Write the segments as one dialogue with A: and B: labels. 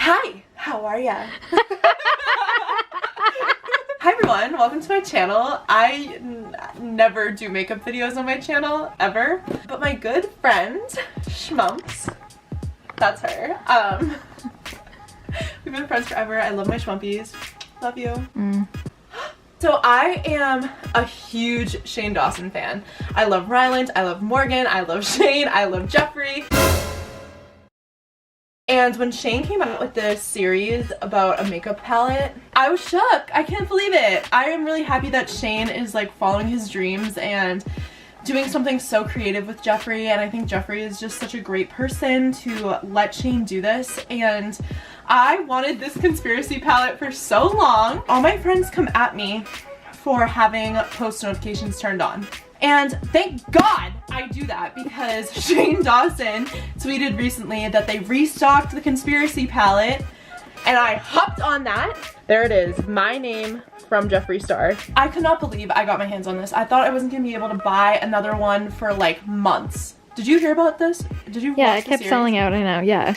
A: Hi, how are ya? Hi everyone, welcome to my channel. I never do makeup videos on my channel, ever. But my good friend, Shmumps, that's her. We've been friends forever. I love my Shmumpies. Love you. So I am a huge Shane Dawson fan. I love Ryland, I love Morgan, I love Shane, I love Jeffree. And when Shane came out with this series about a makeup palette, I was shook. I can't believe it. I am really happy that Shane is like following his dreams and doing something so creative with Jeffree, and I think Jeffree is just such a great person to let Shane do this. And I wanted this conspiracy palette for so long. All my friends come at me for having post notifications turned on. And thank God I do that, because Shane Dawson tweeted recently that they restocked the conspiracy palette, and I hopped on that. There it is, my name from Jeffree Star. I could not believe I got my hands on this. I thought I wasn't gonna be able to buy another one for like months. Did you hear about this? Did you?
B: Yeah, it kept selling out, I know, yeah.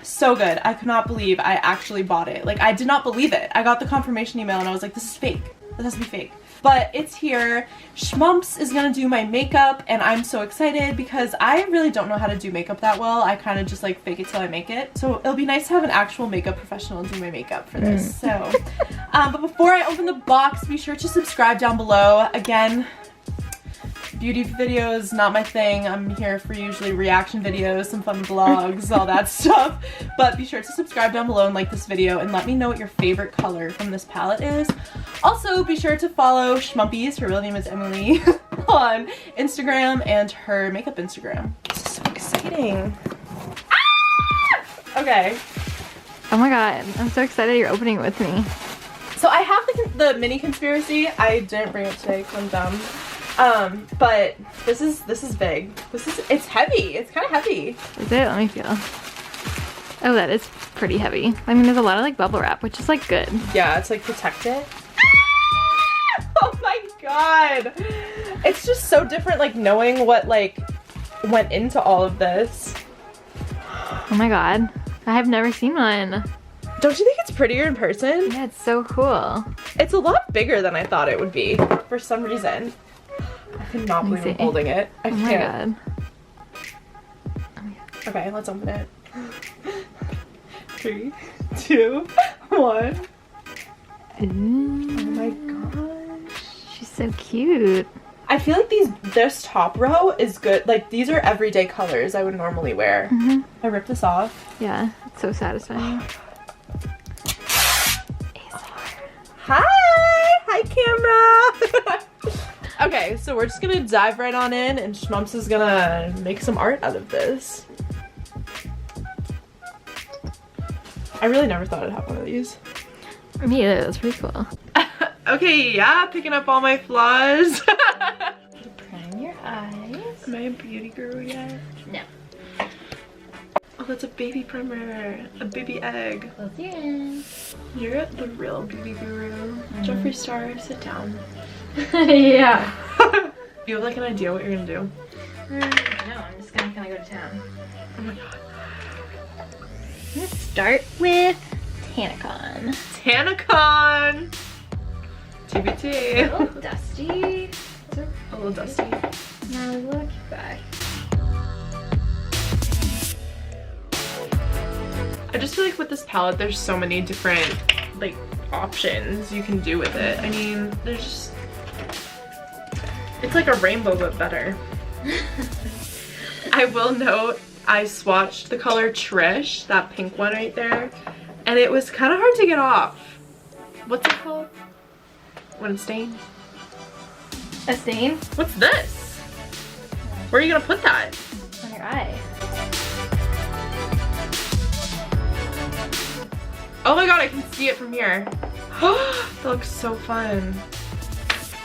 A: So good. I could not believe I actually bought it. Like, I did not believe it. I got the confirmation email and I was like, this is fake. This has to be fake. But it's here. Shmumps is gonna do my makeup, and I'm so excited because I really don't know how to do makeup that well. I kind of just like fake it till I make it. So it'll be nice to have an actual makeup professional do my makeup for this. So, but before I open the box, be sure to subscribe down below. Again, beauty videos, not my thing. I'm here for usually reaction videos, some fun vlogs, all that stuff. But be sure to subscribe down below and like this video, and let me know what your favorite color from this palette is. Also, be sure to follow Shmumpies, her real name is Emily, on Instagram and her makeup Instagram. This is so exciting. Ah! Okay.
B: Oh my god, I'm so excited you're opening it with me.
A: So I have the mini conspiracy. I didn't bring it today because I'm dumb. But this is big. It's heavy. It's kind of heavy.
B: Is it? Let me feel. Oh, that is pretty heavy. I mean, there's a lot of like bubble wrap, which is like good.
A: Yeah, it's like protected. Oh my god. It's just so different, like knowing what like went into all of this.
B: Oh my god. I have never seen one.
A: Don't you think it's prettier in person?
B: Yeah, it's so cool.
A: It's a lot bigger than I thought it would be for some reason. I cannot believe I'm holding it. I can't.
B: My god.
A: Okay, let's open it. 3, 2, 1.
B: Ooh.
A: Oh my gosh.
B: She's so cute.
A: I feel like this top row is good. Like, these are everyday colors I would normally wear. I ripped this off.
B: Yeah, it's so satisfying.
A: Hi camera. Okay, so we're just gonna dive right on in, and Shmumps is gonna make some art out of this. I really never thought I'd have one of these.
B: Me either, that's pretty cool.
A: Okay, yeah, picking up all my flaws.
B: Prime your eyes.
A: Am I a beauty guru yet?
B: No.
A: Oh, that's a baby primer. A baby egg.
B: Close your eyes.
A: You're the real beauty guru. Jeffree Star, sit down.
B: Yeah.
A: You have like an idea what you're gonna do?
B: No, I'm just gonna kind of go to town.
A: Oh my god.
B: I'm gonna start with Tanacon.
A: Tanacon! TBT.
B: A little dusty.
A: A little dusty.
B: Now look back.
A: I just feel like with this palette there's so many different like options you can do with it. I mean, there's just, it's like a rainbow but better. I will note I swatched the color Trish, that pink one right there, and it was kind of hard to get off. What's it called? When it stains?
B: A stain?
A: What's this? Where are you gonna put that?
B: On your eye.
A: Oh my god, I can see it from here. That looks so fun.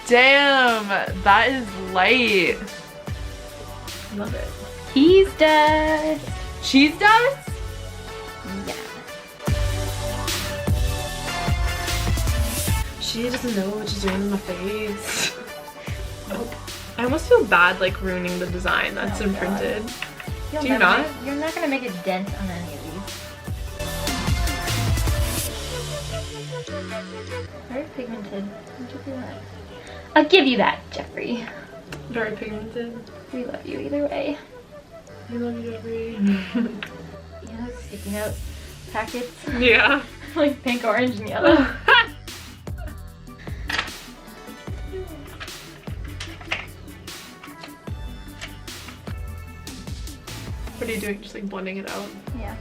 A: Damn, that is light. Love it.
B: Cheese dust.
A: Cheese dust?
B: Yeah.
A: She doesn't know what she's doing in my face. Nope. I almost feel bad like ruining the design that's imprinted. Do you not?
B: You're not gonna make a dent on any of these. Very pigmented. I'll give you that, Jeffree.
A: Very pigmented.
B: We love you either way.
A: We love you, Jeffree.
B: You know, sticky note packets.
A: Yeah.
B: Like pink, orange, and yellow.
A: What are you doing? Just like blending it out?
B: Yeah.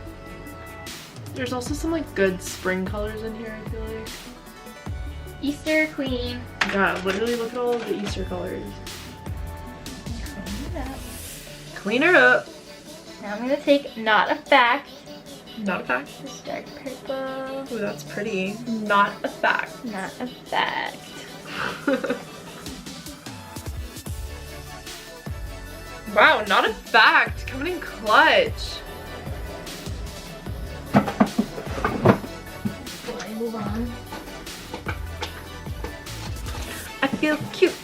A: There's also some like good spring colors in here, I feel like.
B: Easter Queen.
A: God, literally look at all of the Easter colors.
B: Clean it up.
A: Clean her up.
B: Now I'm gonna take Not a Fact.
A: Not a fact.
B: This dark purple.
A: Ooh, that's pretty. Not a fact.
B: Not a fact.
A: Wow, not a fact. Coming in clutch.
B: Before I move on.
A: I feel cute.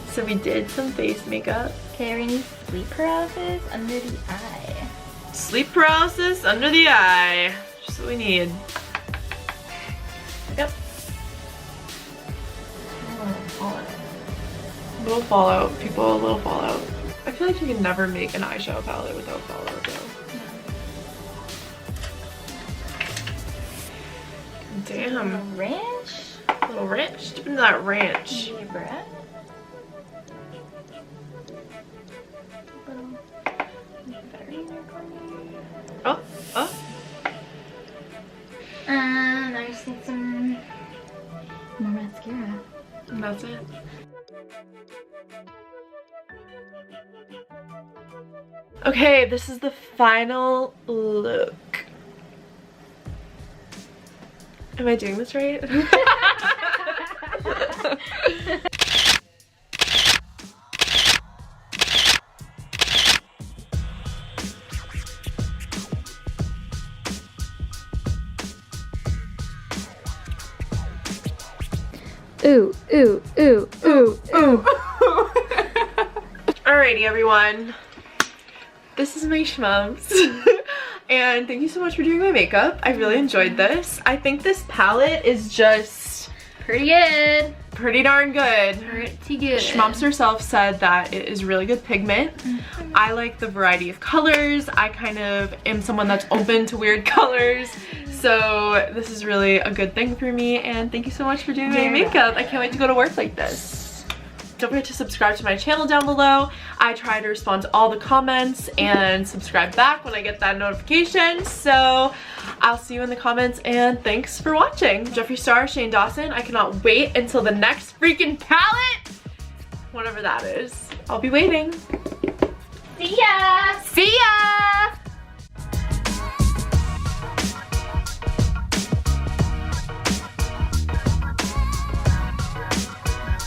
A: So we did some face makeup.
B: Okay, we need sleep paralysis under the eye.
A: Sleep paralysis under the eye. Just what we need. Yep. Little fallout, people, a little fallout. I feel like you can never make an eyeshadow palette without fallout though. Damn.
B: Ranch?
A: A little ranch. Dip into that ranch.
B: Maybe a breath?
A: Oh, oh.
B: I just need some more mascara.
A: And that's it. Okay, this is the final look. Am I doing this right?
B: Ooh, ooh, ooh, ooh, ooh.
A: Alrighty, everyone. This is my Shmumps. And thank you so much for doing my makeup. I really enjoyed this. I think this palette is just
B: Pretty good.
A: pretty darn good.
B: Pretty good.
A: Shmumps herself said that it is really good pigment. I like the variety of colors. I kind of am someone that's open to weird colors. So this is really a good thing for me, and thank you so much for doing my makeup. I can't wait to go to work like this. Don't forget to subscribe to my channel down below. I try to respond to all the comments and subscribe back when I get that notification. So I'll see you in the comments, and thanks for watching. Jeffree Star, Shane Dawson. I cannot wait until the next freaking palette, whatever that is. I'll be waiting.
B: See ya!
A: See ya!